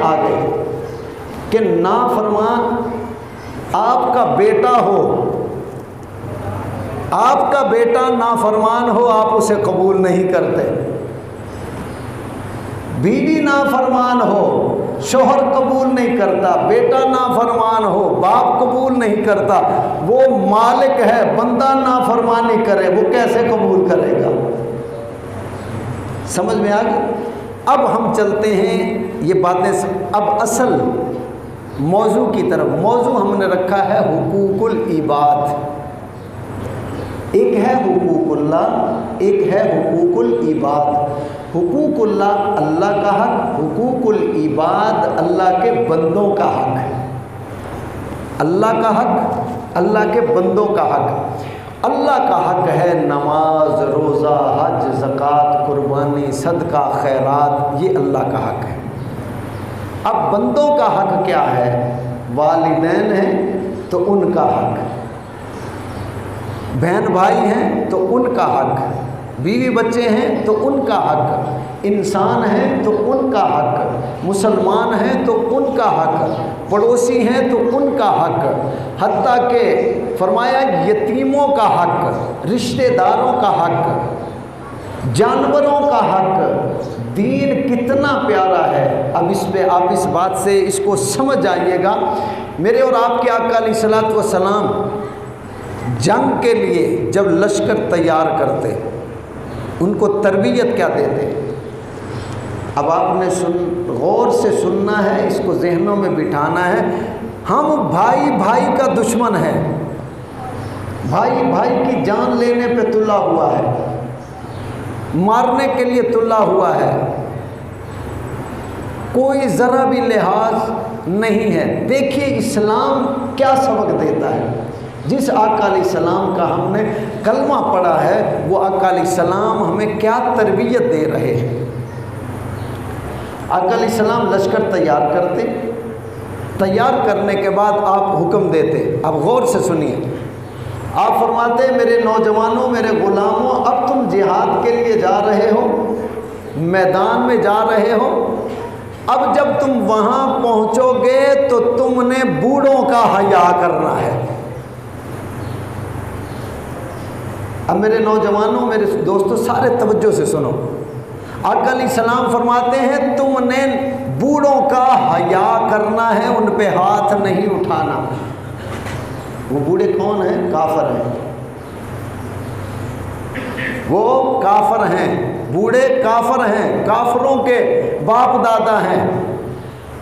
آگے کہ نافرمان آپ کا بیٹا ہو، آپ کا بیٹا نافرمان ہو، آپ اسے قبول نہیں کرتے۔ بیوی نافرمان ہو، شوہر قبول نہیں کرتا، بیٹا نافرمان ہو، باپ قبول نہیں کرتا، وہ مالک ہے، بندہ نافرمانی کرے، وہ کیسے قبول کرے گا؟ سمجھ میں آ گئی؟ اب ہم چلتے ہیں یہ باتیں اب اصل موضوع کی طرف۔ موضوع ہم نے رکھا ہے حقوق العباد، ایک ہے حقوق اللہ، ایک ہے حقوق العباد۔ حقوق اللہ اللہ کا حق، حقوق العباد اللہ کے بندوں کا حق ہے۔ اللہ کا حق، اللہ کے بندوں کا حق۔ اللہ کا حق ہے نماز، روزہ، حج، زکوٰۃ، قربانی، صدقہ، خیرات، یہ اللہ کا حق ہے۔ اب بندوں کا حق کیا ہے؟ والدین ہیں تو ان کا حق، بہن بھائی ہیں تو ان کا حق، بیوی بچے ہیں تو ان کا حق، انسان ہیں تو ان کا حق، مسلمان ہیں تو ان کا حق، پڑوسی ہیں تو ان کا حق، حتیٰ کہ فرمایا یتیموں کا حق، رشتہ داروں کا حق، جانوروں کا حق۔ دین کتنا پیارا ہے۔ اب اس پہ آپ اس بات سے اس کو سمجھ جائیے گا۔ میرے اور آپ کے آقا علیہ الصلوۃ والسلام جنگ کے لیے جب لشکر تیار کرتے، ان کو تربیت کیا دیتے؟ اب آپ نے غور سے سننا ہے، اس کو ذہنوں میں بٹھانا ہے۔ ہم بھائی بھائی کا دشمن ہے، بھائی بھائی کی جان لینے پہ تلا ہوا ہے، مارنے کے لیے تلا ہوا ہے، کوئی ذرا بھی لحاظ نہیں ہے۔ دیکھیے اسلام کیا سبق دیتا ہے۔ جس آقا علیہ السلام کا ہم نے کلمہ پڑھا ہے، وہ آقا علیہ السلام ہمیں کیا تربیت دے رہے ہیں۔ آقا علیہ السلام لشکر تیار کرتے، تیار کرنے کے بعد آپ حکم دیتے۔ اب غور سے سنیے، آپ فرماتے میرے نوجوانوں، میرے غلاموں، اب تم جہاد کے لیے جا رہے ہو، میدان میں جا رہے ہو۔ اب جب تم وہاں پہنچو گے تو تم نے بوڑھوں کا حیا کرنا ہے۔ اب میرے نوجوانوں، میرے دوستوں، سارے توجہ سے سنو۔ آقا علیہ السلام فرماتے ہیں تم نے بوڑھوں کا حیا کرنا ہے، ان پہ ہاتھ نہیں اٹھانا۔ وہ بوڑھے کون ہیں؟ کافر ہیں، وہ کافر ہیں، بوڑھے کافر ہیں، کافروں کے باپ دادا ہیں۔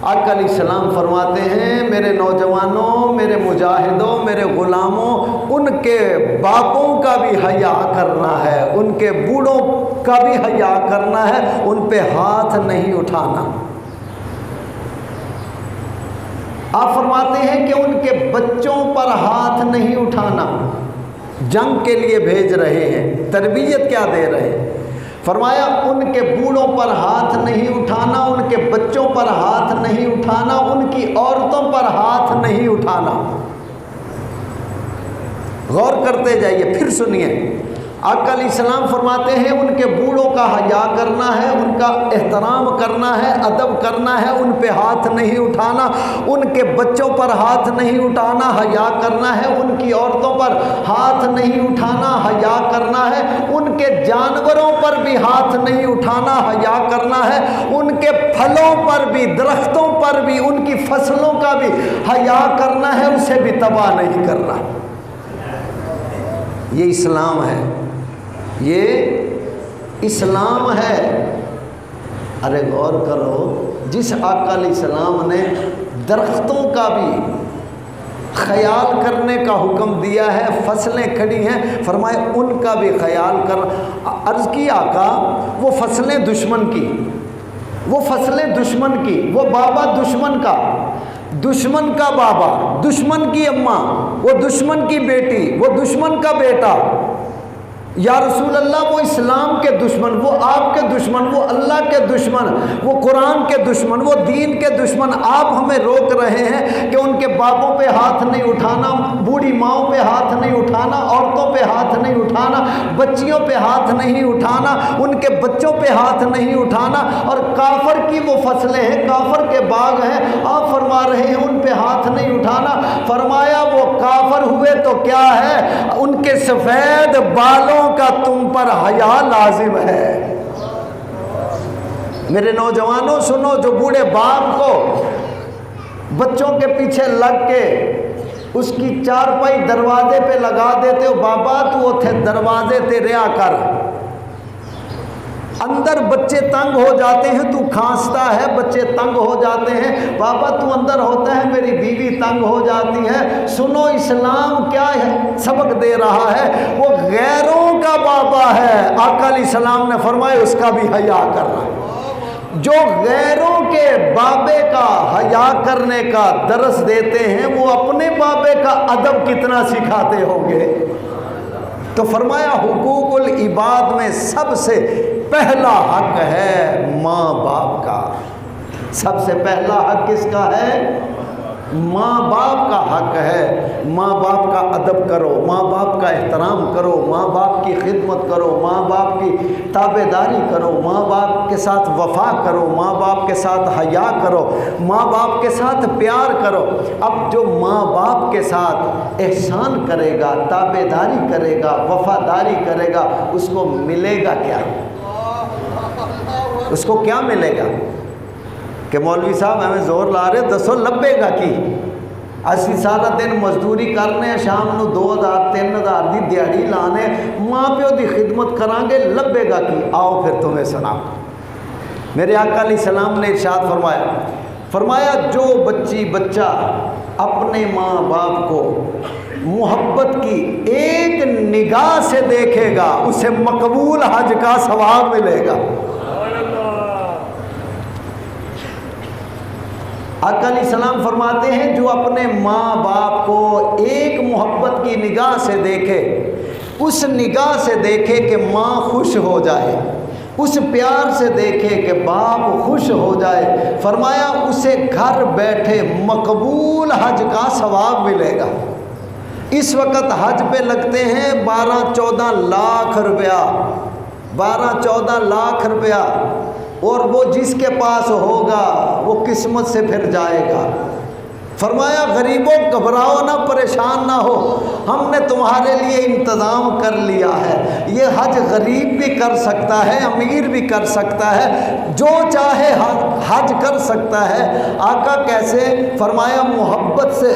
آقا علیہ السلام فرماتے ہیں میرے نوجوانوں، میرے مجاہدوں، میرے غلاموں، ان کے باپوں کا بھی حیا کرنا ہے، ان کے بوڑھوں کا بھی حیا کرنا ہے، ان پہ ہاتھ نہیں اٹھانا۔ آپ فرماتے ہیں کہ ان کے بچوں پر ہاتھ نہیں اٹھانا۔ جنگ کے لیے بھیج رہے ہیں، تربیت کیا دے رہے ہیں؟ فرمایا ان کے بوڑھوں پر ہاتھ نہیں اٹھانا، ان کے بچوں پر ہاتھ نہیں اٹھانا، ان کی عورتوں پر ہاتھ نہیں اٹھانا۔ غور کرتے جائیے، پھر سنیے۔ آقا علیہ السلام فرماتے ہیں ان کے بوڑھوں کا حیا کرنا ہے، ان کا احترام کرنا ہے، ادب کرنا ہے، ان پہ ہاتھ نہیں اٹھانا، ان کے بچوں پر ہاتھ نہیں اٹھانا، حیا کرنا ہے، ان کی عورتوں پر ہاتھ نہیں اٹھانا، حیا کرنا ہے، ان کے جانوروں پر بھی ہاتھ نہیں اٹھانا، حیا کرنا ہے، ان کے پھلوں پر بھی، درختوں پر بھی، ان کی فصلوں کا بھی حیا کرنا ہے، اسے بھی تباہ نہیں کرنا۔ یہ اسلام ہے، یہ اسلام ہے۔ ارے غور کرو، جس آقا علیہ السلام نے درختوں کا بھی خیال کرنے کا حکم دیا ہے، فصلیں کھڑی ہیں، فرمائے ان کا بھی خیال کر۔ عرض کی آقا وہ فصلیں دشمن کی، وہ فصلیں دشمن کی، وہ بابا دشمن کا، دشمن کا بابا، دشمن کی اماں، وہ دشمن کی بیٹی، وہ دشمن کا بیٹا، یا رسول اللہ وہ اسلام کے دشمن، وہ آپ کے دشمن، وہ اللہ کے دشمن، وہ قرآن کے دشمن، وہ دین کے دشمن، آپ ہمیں روک رہے ہیں کہ ان کے باپوں پہ ہاتھ نہیں اٹھانا، بوڑھی ماؤں پہ ہاتھ نہیں اٹھانا، عورتوں پہ ہاتھ نہیں اٹھانا، بچیوں پہ ہاتھ نہیں اٹھانا، ان کے بچوں پہ ہاتھ نہیں اٹھانا، اور کافر کی وہ فصلیں ہیں، کافر کے باغ ہیں، آپ فرما رہے ہیں ان پہ ہاتھ نہیں اٹھانا۔ فرمایا وہ کافر ہوئے تو کیا ہے، ان کے سفید بالوں کا تم پر حیا لازم ہے۔ میرے نوجوانوں سنو، جو بوڑھے باپ کو بچوں کے پیچھے لگ کے اس کی چارپائی دروازے پہ لگا دیتے ہو، بابا تو تھے دروازے تے ریا کر، اندر بچے تنگ ہو جاتے ہیں، تو کھانستا ہے، بچے تنگ ہو جاتے ہیں، بابا تو اندر ہوتا ہے، میری بیوی تنگ ہو جاتی ہے۔ سنو اسلام کیا ہے سبق دے رہا ہے، وہ غیروں کا بابا ہے، آقا علیہ السلام نے فرمایا اس کا بھی حیا کرنا۔ جو غیروں کے بابے کا حیا کرنے کا درس دیتے ہیں، وہ اپنے بابے کا ادب کتنا سکھاتے ہوں گے۔ تو فرمایا حقوق العباد میں سب سے پہلا حق ہے ماں باپ کا۔ سب سے پہلا حق کس کا ہے؟ ماں باپ کا حق ہے۔ ماں باپ کا ادب کرو، ماں باپ کا احترام کرو، ماں باپ کی خدمت کرو، ماں باپ کی تابع داری کرو، ماں باپ کے ساتھ وفا کرو، ماں باپ کے ساتھ حیا کرو، ماں باپ کے ساتھ پیار کرو۔ اب جو ماں باپ کے ساتھ احسان کرے گا، تابع داری کرے گا، وفاداری کرے گا، اس کو ملے گا کیا؟ اس کو کیا ملے گا؟ کہ مولوی صاحب ہمیں زور لا رہے، دسو لبے گا کی؟ اسی سارا دن مزدوری کرنے، شام نو 2000 3000 دی دیہڑی لانے، ماں پیو دی خدمت کرانگے، لبے گا کی؟ آؤ پھر تمہیں سنا۔ میرے آقا علیہ السلام نے ارشاد فرمایا جو بچہ اپنے ماں باپ کو محبت کی ایک نگاہ سے دیکھے گا، اسے مقبول حج کا ثواب ملے گا۔ آقا علیہ السلام فرماتے ہیں جو اپنے ماں باپ کو ایک محبت کی نگاہ سے دیکھے، اس نگاہ سے دیکھے کہ ماں خوش ہو جائے، اس پیار سے دیکھے کہ باپ خوش ہو جائے، فرمایا اسے گھر بیٹھے مقبول حج کا ثواب ملے گا۔ اس وقت حج پہ لگتے ہیں 12-14 لاکھ روپیہ، 12-14 لاکھ روپیہ، اور وہ جس کے پاس ہوگا وہ قسمت سے پھر جائے گا۔ فرمایا غریبوں گھبراؤ نہ، پریشان نہ ہو، ہم نے تمہارے لیے انتظام کر لیا ہے۔ یہ حج غریب بھی کر سکتا ہے، امیر بھی کر سکتا ہے، جو چاہے حج کر سکتا ہے۔ آقا کیسے؟ فرمایا محبت سے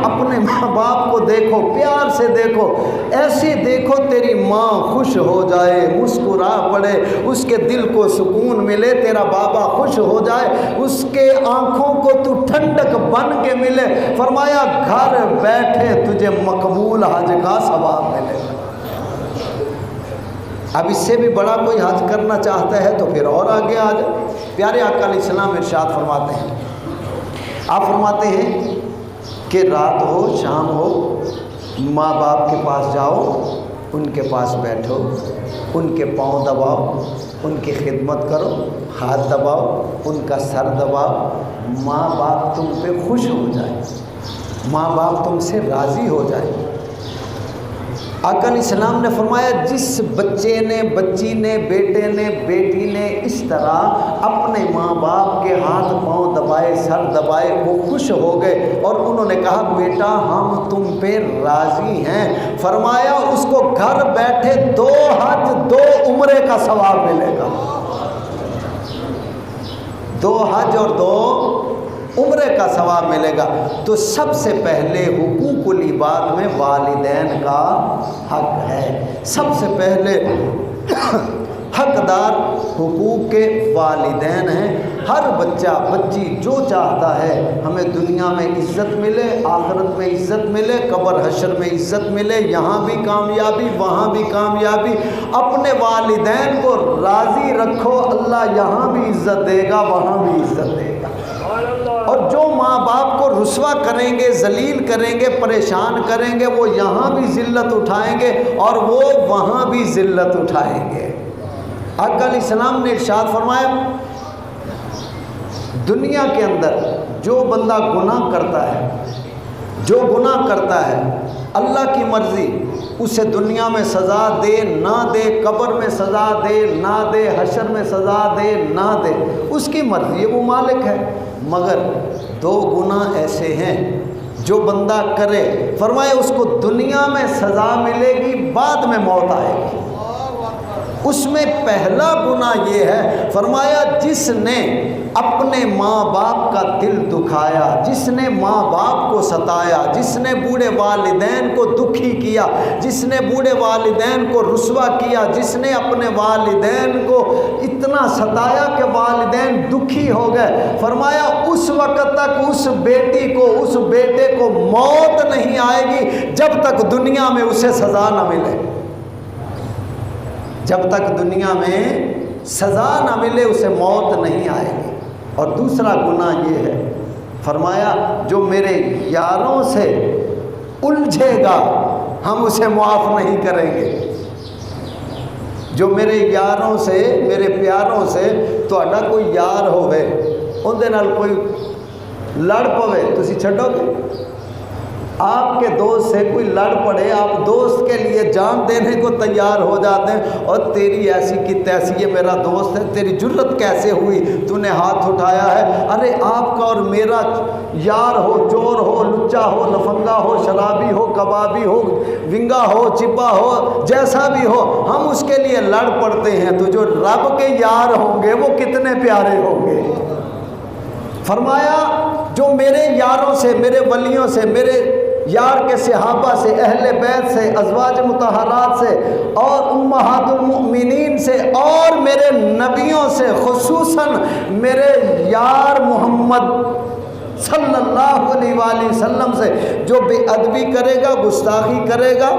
اپنے ماں باپ کو دیکھو، پیار سے دیکھو، ایسے دیکھو تیری ماں خوش ہو جائے، مسکرا پڑے، اس کے دل کو سکون ملے، تیرا بابا خوش ہو جائے، اس کے آنکھوں کو تو ٹھنڈک بن کے ملے۔ فرمایا گھر بیٹھے تجھے مقبول حج کا ثواب ملے گا۔ اب اس سے بھی بڑا کوئی حج کرنا چاہتا ہے تو پھر اور آگے آ جائے۔ پیارے آقا علیہ السلام ارشاد فرماتے ہیں، آپ فرماتے ہیں کہ رات ہو شام ہو، ماں باپ کے پاس جاؤ، ان کے پاس بیٹھو، ان کے پاؤں دباؤ، ان کی خدمت کرو، ہاتھ دباؤ، ان کا سر دباؤ، ماں باپ تم پہ خوش ہو جائے، ماں باپ تم سے راضی ہو جائے۔ آقا علیہ السلام نے فرمایا جس بچے نے، بچی نے، بیٹے نے، بیٹی نے اس طرح اپنے ماں باپ کے ہاتھ پاؤں دبائے، سر دبائے، وہ خوش ہو گئے اور انہوں نے کہا بیٹا ہم تم پہ راضی ہیں، فرمایا اس کو گھر بیٹھے 2 حج 2 عمرے کا ثواب ملے گا۔ 2 حج اور 2 عمرے کا ثواب ملے گا۔ تو سب سے پہلے حقوق العباد میں والدین کا حق ہے، سب سے پہلے حقدار حقوق کے والدین ہیں۔ ہر بچہ بچی جو چاہتا ہے ہمیں دنیا میں عزت ملے، آخرت میں عزت ملے، قبر حشر میں عزت ملے، یہاں بھی کامیابی وہاں بھی کامیابی، اپنے والدین کو راضی رکھو، اللہ یہاں بھی عزت دے گا وہاں بھی عزت دے گا۔ اور جو ماں باپ کو رسوا کریں گے، ذلیل کریں گے، پریشان کریں گے، وہ یہاں بھی ذلت اٹھائیں گے اور وہ وہاں بھی ذلت اٹھائیں گے۔ آقا علیہ السلام نے ارشاد فرمایا دنیا کے اندر جو بندہ گناہ کرتا ہے، جو گناہ کرتا ہے، اللہ کی مرضی اسے دنیا میں سزا دے نہ دے، قبر میں سزا دے نہ دے، حشر میں سزا دے نہ دے، اس کی مرضی ہے، وہ مالک ہے۔ مگر دو گناہ ایسے ہیں جو بندہ کرے، فرمائے اس کو دنیا میں سزا ملے گی، بعد میں موت آئے گی۔ اس میں پہلا گناہ یہ ہے، فرمایا جس نے اپنے ماں باپ کا دل دکھایا، جس نے ماں باپ کو ستایا، جس نے بوڑھے والدین کو دکھی کیا، جس نے بوڑھے والدین کو رسوا کیا، جس نے اپنے والدین کو اتنا ستایا کہ والدین دکھی ہو گئے، فرمایا اس وقت تک اس بیٹی کو، اس بیٹے کو موت نہیں آئے گی جب تک دنیا میں اسے سزا نہ ملے۔ جب تک دنیا میں سزا نہ ملے اسے موت نہیں آئے گی۔ اور دوسرا گناہ یہ ہے، فرمایا جو میرے یاروں سے الجھے گا ہم اسے معاف نہیں کریں گے۔ جو میرے یاروں سے، میرے پیاروں سے، تہاڈا کوئی یار ہوئے اندے نال کوئی لڑ پوے تسی چھڈو گے؟ آپ کے دوست سے کوئی لڑ پڑے، آپ دوست کے لیے جان دینے کو تیار ہو جاتے ہیں، اور تیری ایسی کی تیسی، یہ میرا دوست ہے، تیری جرت کیسے ہوئی، تو نے ہاتھ اٹھایا ہے؟ ارے آپ کا اور میرا یار ہو، چور ہو، لچا ہو، لفنگا ہو، شرابی ہو، کبابی ہو، ونگا ہو، چپا ہو، جیسا بھی ہو، ہم اس کے لیے لڑ پڑتے ہیں، تو جو رب کے یار ہوں گے وہ کتنے پیارے ہوں گے۔ فرمایا جو میرے یاروں سے، میرے ولیوں سے، میرے یار کے صحابہ سے، اہل بیت سے، ازواج مطہرات سے، اور امہات المؤمنین سے، اور میرے نبیوں سے، خصوصاً میرے یار محمد صلی اللہ علیہ وآلہ وسلم سے جو بے ادبی کرے گا، گستاخی کرے گا،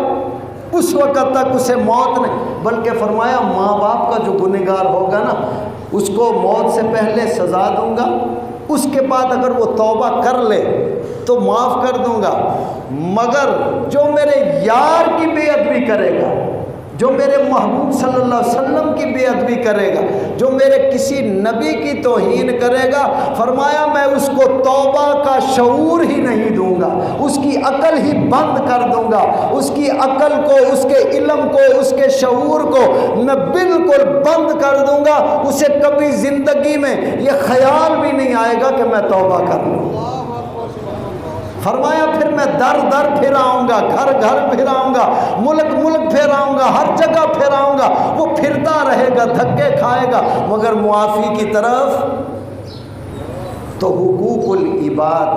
اس وقت تک اسے موت نہیں، بلکہ فرمایا ماں باپ کا جو گنہگار ہوگا نا اس کو موت سے پہلے سزا دوں گا، اس کے بعد اگر وہ توبہ کر لے تو معاف کر دوں گا، مگر جو میرے یار کی بے ادبی کرے گا، جو میرے محبوب صلی اللہ علیہ وسلم کی بے ادبی کرے گا، جو میرے کسی نبی کی توہین کرے گا، فرمایا میں اس کو توبہ کا شعور ہی نہیں دوں گا، اس کی عقل ہی بند کر دوں گا، اس کی عقل کو، اس کے علم کو، اس کے شعور کو میں بالکل بند کر دوں گا، اسے کبھی زندگی میں یہ خیال بھی نہیں آئے گا کہ میں توبہ کر لوں۔ فرمایا پھر میں در در پھراؤں گا، گھر گھر پھراؤں گا، ملک ملک پھراؤں گا، ہر جگہ پھراؤں گا، وہ پھرتا رہے گا، دھکے کھائے گا، مگر معافی کی طرف۔ تو حقوق العباد،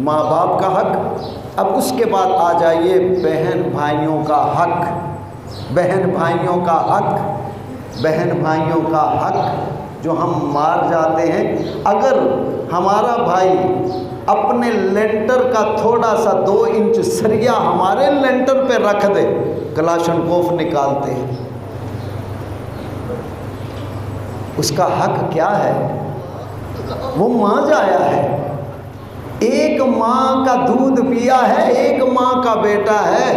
ماں باپ کا حق۔ اب اس کے بعد آ جائیے بہن بھائیوں کا حق، بہن بھائیوں کا حق، بہن بھائیوں کا حق جو ہم مار جاتے ہیں۔ اگر ہمارا بھائی اپنے لینٹر کا تھوڑا سا 2 انچ سریا ہمارے لینٹر پہ رکھ دے، کلاشن کوف نکالتے ہیں، اس کا حق کیا ہے؟ وہ ماں جایا ہے، ایک ماں کا دودھ پیا ہے، ایک ماں کا بیٹا ہے،